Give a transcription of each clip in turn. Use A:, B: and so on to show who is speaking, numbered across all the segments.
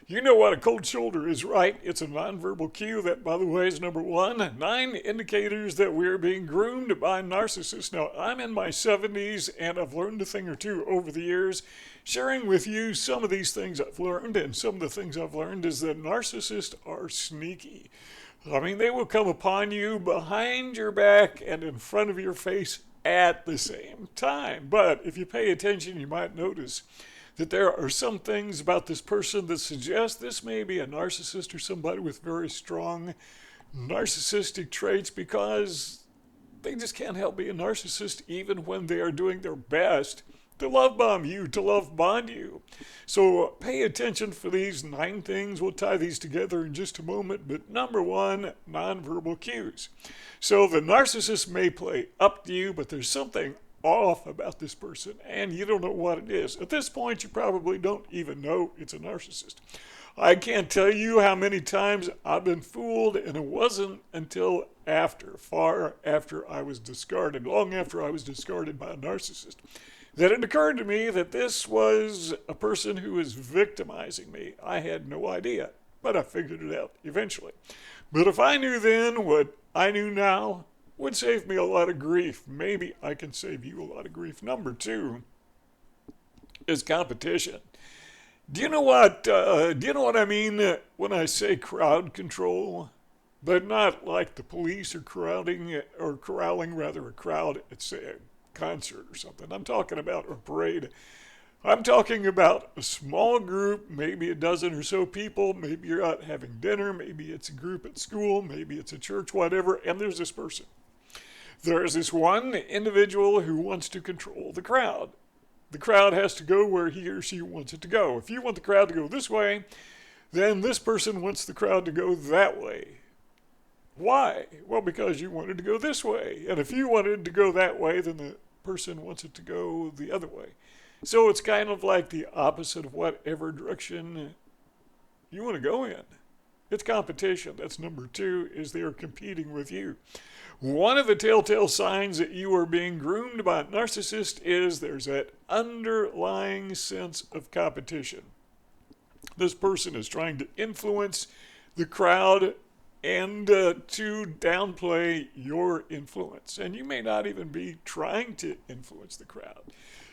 A: You know what a cold shoulder is, right? It's a nonverbal cue that, by the way, is number one. 9 indicators that we're being groomed by narcissists. Now, I'm in my 70s and I've learned a thing or two over the years. Sharing with you some of these things I've learned, and some of the things I've learned is that narcissists are sneaky. I mean, they will come upon you behind your back and in front of your face at the same time. But if you pay attention, you might notice that there are some things about this person that suggest this may be a narcissist or somebody with very strong narcissistic traits, because they just can't help being a narcissist even when they are doing their best to love bomb you, to love bond you. So pay attention for these 9 things. We'll tie these together in just a moment. But number one, nonverbal cues. So the narcissist may play up to you, but there's something off about this person and you don't know what it is. At this point, you probably don't even know it's a narcissist. I can't tell you how many times I've been fooled, and it wasn't until far after I was discarded, long after I was discarded by a narcissist, that it occurred to me that this was a person who was victimizing me. I had no idea, but I figured it out eventually. But if I knew then what I knew now, would save me a lot of grief. Maybe I can save you a lot of grief. Number 2 is competition. Do you know what I mean when I say crowd control? But not like the police are corralling a crowd at, say, a concert or something. I'm talking about a parade. I'm talking about a small group, maybe a dozen or so people. Maybe you're out having dinner. Maybe it's a group at school. Maybe it's a church, whatever. And there's this person. There's this one individual who wants to control the crowd. The crowd has to go where he or she wants it to go. If you want the crowd to go this way, then this person wants the crowd to go that way. Why? Well, because you wanted to go this way. And if you wanted to go that way, then the person wants it to go the other way. So it's kind of like the opposite of whatever direction you want to go in. It's competition. That's number 2, is they are competing with you. One of the telltale signs that you are being groomed by a narcissist is there's that underlying sense of competition. This person is trying to influence the crowd and to downplay your influence. And you may not even be trying to influence the crowd.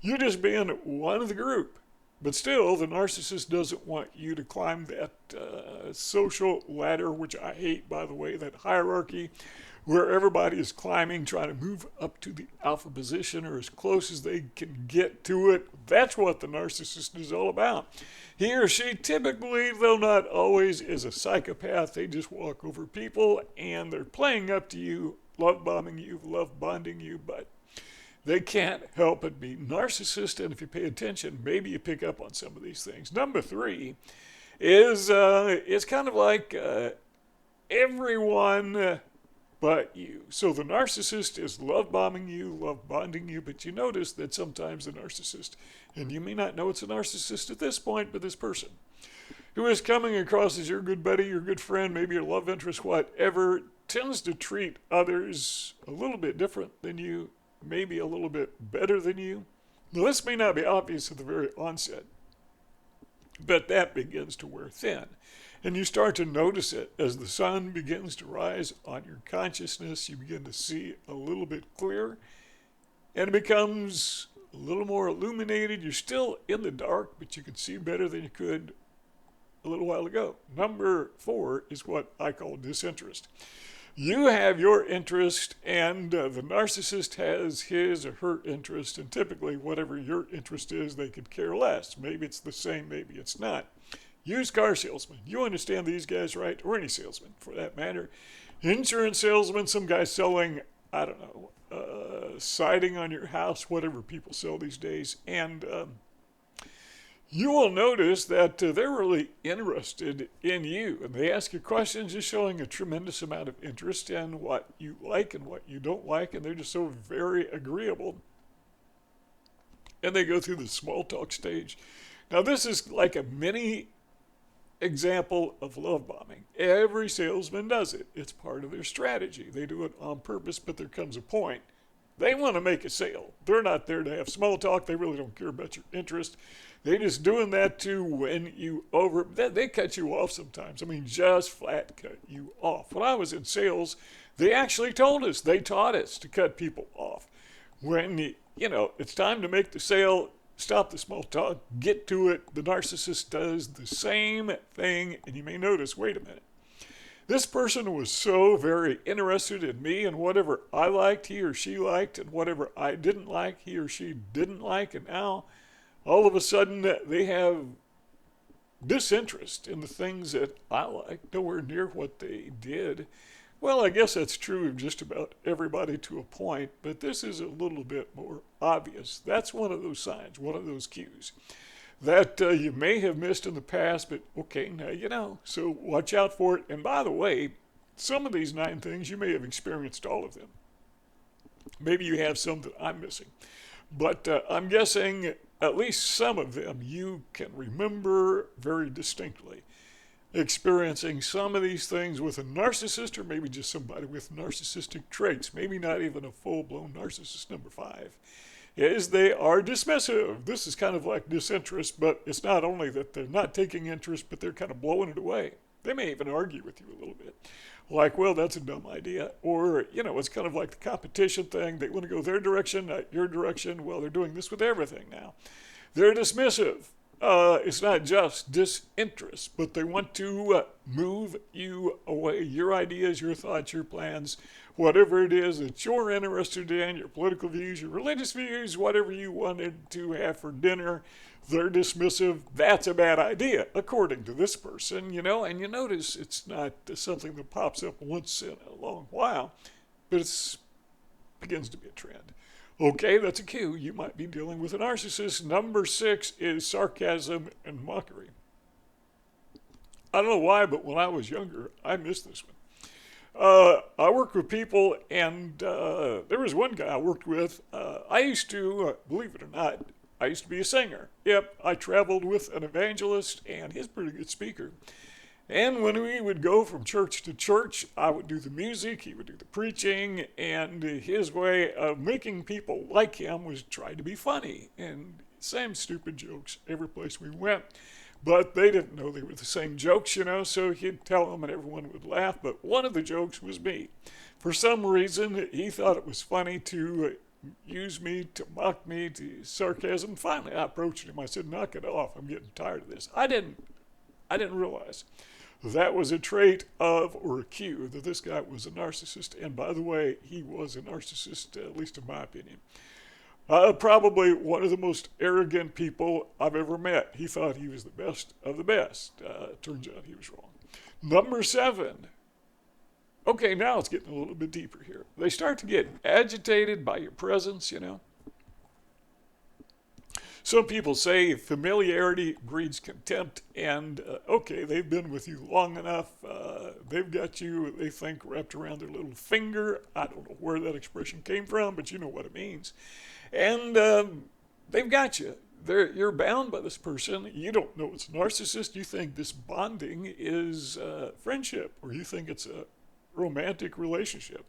A: You're just being one of the group. But still, the narcissist doesn't want you to climb that social ladder, which I hate, by the way, that hierarchy where everybody is climbing, trying to move up to the alpha position or as close as they can get to it. That's what the narcissist is all about. He or she typically, though not always, is a psychopath. They just walk over people and they're playing up to you, love bombing you, love bonding you, but they can't help but be narcissist. And if you pay attention, maybe you pick up on some of these things. Number 3 is it's kind of like everyone but you. So the narcissist is love bombing you, love bonding you, but you notice that sometimes the narcissist, and you may not know it's a narcissist at this point, but this person who is coming across as your good buddy, your good friend, maybe your love interest, whatever, tends to treat others a little bit different than you, maybe a little bit better than you. Now, this may not be obvious at the very onset, but that begins to wear thin. And you start to notice it as the sun begins to rise on your consciousness. You begin to see a little bit clearer, and it becomes a little more illuminated. You're still in the dark, but you can see better than you could a little while ago. Number 4 is what I call disinterest. You have your interest, and the narcissist has his or her interest, and typically whatever your interest is, they could care less. Maybe it's the same, maybe it's not. Used car salesman. You understand these guys, right? Or any salesman, for that matter. Insurance salesman, some guy selling, I don't know, siding on your house, whatever people sell these days. And you will notice that they're really interested in you. And they ask you questions, just showing a tremendous amount of interest in what you like and what you don't like. And they're just so very agreeable. And they go through the small talk stage. Now, this is like a mini example of love bombing. Every salesman does it. It's part of their strategy. They do it on purpose, but there comes a point. They want to make a sale. They're not there to have small talk. They really don't care about your interest. They just doing that to when you they cut you off sometimes. I mean, just flat cut you off. When I was in sales, they actually told us, they taught us to cut people off. When, it's time to make the sale, stop the small talk, get to it. The narcissist does the same thing, and you may notice, wait a minute. This person was so very interested in me and whatever I liked, he or she liked, and whatever I didn't like, he or she didn't like, and now all of a sudden they have disinterest in the things that I like, nowhere near what they did. Well, I guess that's true of just about everybody to a point, but this is a little bit more obvious. That's one of those signs, one of those cues that you may have missed in the past, but okay, now you know. So watch out for it. And by the way, some of these 9 things, you may have experienced all of them. Maybe you have some that I'm missing. But I'm guessing at least some of them you can remember very distinctly. Experiencing some of these things with a narcissist, or maybe just somebody with narcissistic traits, maybe not even a full-blown narcissist. Number 5 is they are dismissive. This is kind of like disinterest, but it's not only that they're not taking interest, but they're kind of blowing it away. They may even argue with you a little bit. Like, well, that's a dumb idea. Or, it's kind of like the competition thing. They want to go their direction, not your direction. Well, they're doing this with everything now. They're dismissive. It's not just disinterest, but they want to move you away. Your ideas, your thoughts, your plans, whatever it is that you're interested in, your political views, your religious views, whatever you wanted to have for dinner, they're dismissive. That's a bad idea, according to this person, and you notice it's not something that pops up once in a long while, but it begins to be a trend. Okay, that's a cue. You might be dealing with a narcissist. Number 6 is sarcasm and mockery. I don't know why, but when I was younger, I missed this one. I worked with people, and there was one guy I worked with. I used to, believe it or not, I used to be a singer. Yep, I traveled with an evangelist, and he's a pretty good speaker. And when we would go from church to church, I would do the music, he would do the preaching, and his way of making people like him was try to be funny. And same stupid jokes every place we went. But they didn't know they were the same jokes, so he'd tell them and everyone would laugh. But one of the jokes was me. For some reason, he thought it was funny to use me, to mock me, to sarcasm. Finally, I approached him. I said, knock it off. I'm getting tired of this. I didn't realize that was a trait of, or a cue, that this guy was a narcissist. And by the way, he was a narcissist, at least in my opinion. Probably one of the most arrogant people I've ever met. He thought he was the best of the best. Turns out he was wrong. Number 7. Okay, now it's getting a little bit deeper here. They start to get agitated by your presence, Some people say familiarity breeds contempt, and okay, they've been with you long enough. They've got you, they think, wrapped around their little finger. I don't know where that expression came from, but you know what it means. And they've got you. You're bound by this person. You don't know it's a narcissist. You think this bonding is friendship, or you think it's a romantic relationship.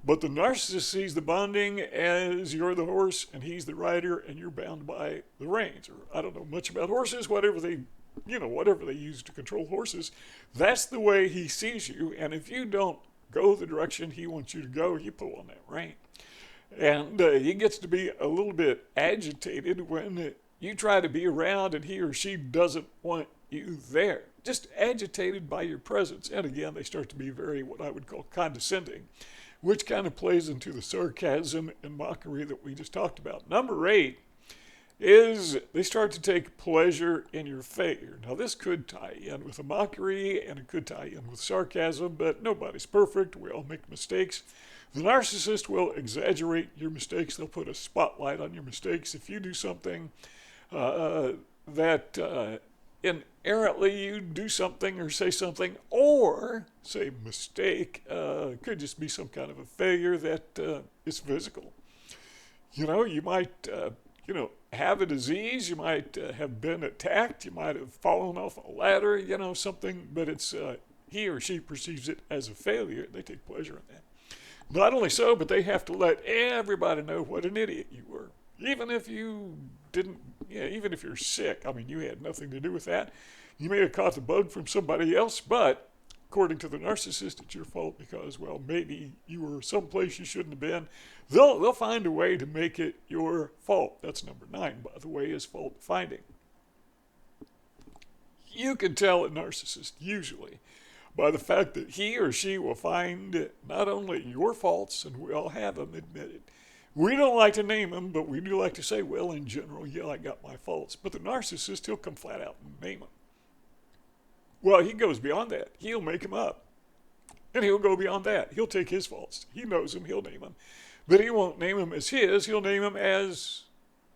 A: But the narcissist sees the bonding as you're the horse and he's the rider and you're bound by the reins. Or I don't know much about horses, whatever they use to control horses. That's the way he sees you. And if you don't go the direction he wants you to go, you pull on that rein. And he gets to be a little bit agitated when you try to be around and he or she doesn't want you there. Just agitated by your presence. And again, they start to be very, what I would call, condescending, which kind of plays into the sarcasm and mockery that we just talked about. Number 8 is they start to take pleasure in your failure. Now, this could tie in with a mockery, and it could tie in with sarcasm, but nobody's perfect. We all make mistakes. The narcissist will exaggerate your mistakes. They'll put a spotlight on your mistakes. If you do something that inherently you do something or say something, or say mistake, could just be some kind of a failure that is physical. You might, have a disease, you might have been attacked, you might have fallen off a ladder, something, but it's he or she perceives it as a failure. They take pleasure in that. Not only so, but they have to let everybody know what an idiot you were. Even if you didn't, even if you're sick, I mean, you had nothing to do with that. You may have caught the bug from somebody else, but according to the narcissist, it's your fault because, well, maybe you were someplace you shouldn't have been. They'll find a way to make it your fault. That's number 9, by the way, is fault finding. You can tell a narcissist, usually, by the fact that he or she will find not only your faults, and we all have them, admit it. We don't like to name them, but we do like to say, well, in general, yeah, I got my faults. But the narcissist, he'll come flat out and name them. Well, he goes beyond that. He'll make them up. And he'll go beyond that. He'll take his faults. He knows them. He'll name them. But he won't name them as his. He'll name them as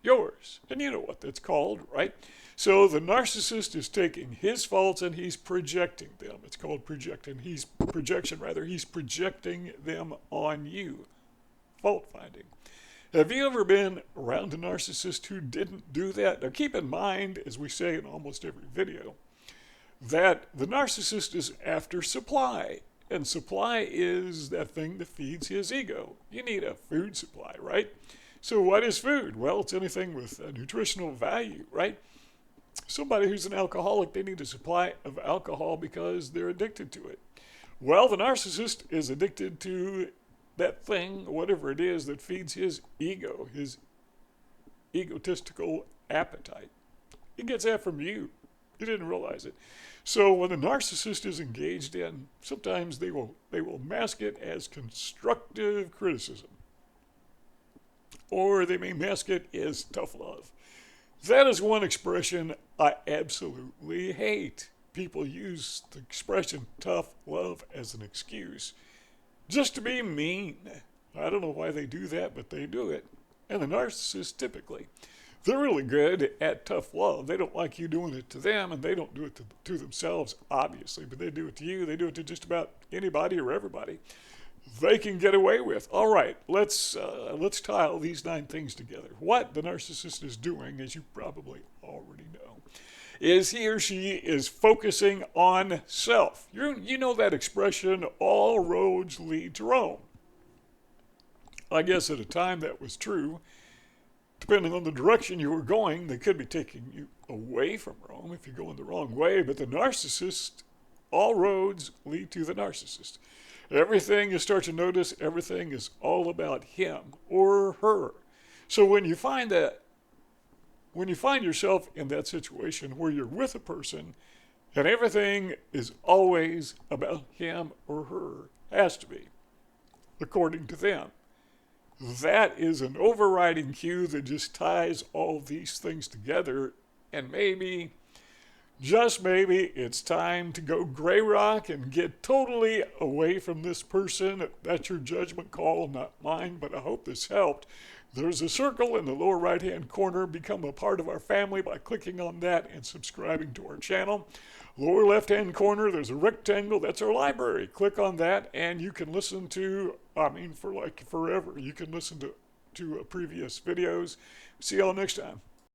A: yours. And you know what that's called, right? So the narcissist is taking his faults and he's projecting them. It's called projecting. He's projecting them on you. Fault finding. Have you ever been around a narcissist who didn't do that? Now keep in mind, as we say in almost every video, that the narcissist is after supply. And supply is that thing that feeds his ego. You need a food supply, right? So what is food? Well, it's anything with a nutritional value, right? Somebody who's an alcoholic, they need a supply of alcohol because they're addicted to it. Well, the narcissist is addicted to that thing, whatever it is, that feeds his ego, his egotistical appetite. He gets that from you. You didn't realize it. So when the narcissist is engaged in, sometimes they will mask it as constructive criticism. Or they may mask it as tough love. That is one expression I absolutely hate. People use the expression tough love as an excuse just to be mean. I don't know why they do that, but they do it. And the narcissists typically, they're really good at tough love. They don't like you doing it to them, and they don't do it to themselves, obviously, but they do it to you. They do it to just about anybody or everybody they can get away with. All right, let's tie all these 9 things together. What the narcissist is doing, as you probably already know, is he or she is focusing on self. You know that expression, all roads lead to Rome. I guess at a time that was true. Depending on the direction you were going, they could be taking you away from Rome if you're going the wrong way. But the narcissist, all roads lead to the narcissist. Everything you start to notice, everything is all about him or her. So when you find yourself in that situation where you're with a person and everything is always about him or her, has to be, according to them, that is an overriding cue that just ties all these things together, and maybe, just maybe, it's time to go gray rock and get totally away from this person. That's your judgment call, not mine, but I hope this helped. There's a circle in the lower right-hand corner. Become a part of our family by clicking on that and subscribing to our channel. Lower left-hand corner, there's a rectangle. That's our library. Click on that, and you can listen to, for like forever, you can listen to previous videos. See y'all next time.